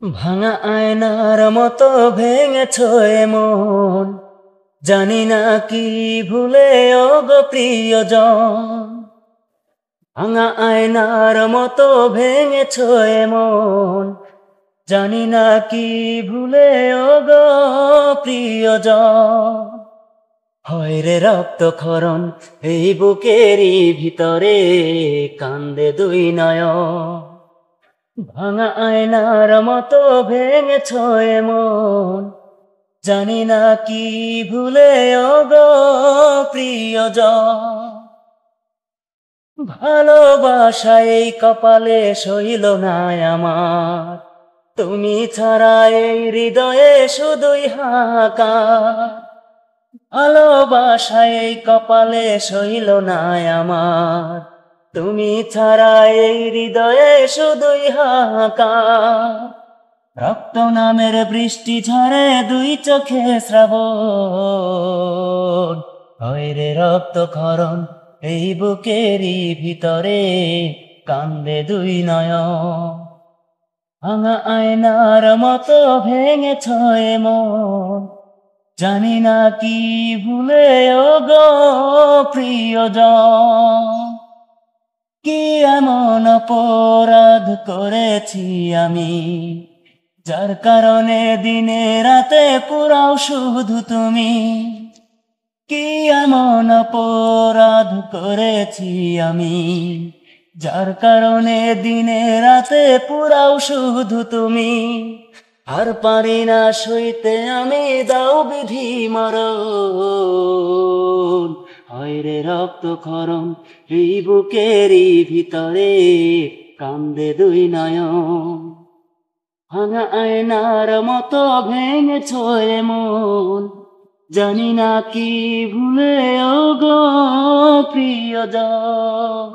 ভাঙা আয়নার মতো ভেঙেছ এমন, জানি না কি ভুলে গো প্রিয়জন। ভাঙা আয়নার মতো ভেঙেছ এমন, জানি না কি ভুলে গো প্রিয়জন। হয় রে রক্তক্ষরণ এই বুকেরই ভিতরে, কান্দে দুই নয়ন। ভাঙা আয়নার মতো ভেঙেছ এমন, জানি না কি ভুলে গো প্রিয়জন। ভালোবাসা এই কপালে সইল না আমার, তুমি ছাড়া এই হৃদয়ে শুধুই হাহাকার। ভালোবাসা এই কপালে সইল না আমার, তুমি ছাড়া এই হৃদয়ে শুধুই হাহাকার। রক্ত নামের বৃষ্টি ঝরে দুই চোখে শ্রাবণ, হয় রে রক্তক্ষরণ এই বুকেরই ভিতরে, কান্দে দুই নয়ন। ভাঙা আয়নার মতো ভেঙেছ এমন, জানি না কি ভুলে গো প্রিয়জন। কি এমন অপরাধ করেছি আমি, যার কারণে দিনে রাতে পুরাও শুধু তুমি। কি এমন অপরাধ করেছি আমি, যার কারণে দিনে রাতে পুরাও শুধু তুমি। আর পারি না সইতে আমি, দাও বিধি মরণ, হয় রে রক্তক্ষরণ এই বুকেরই ভিতরে, কান্দে দুই নয়ন। ভাঙা আয়নার মতো ভেঙেছ এমন, জানি না কি ভুলে গো প্রিয়জন।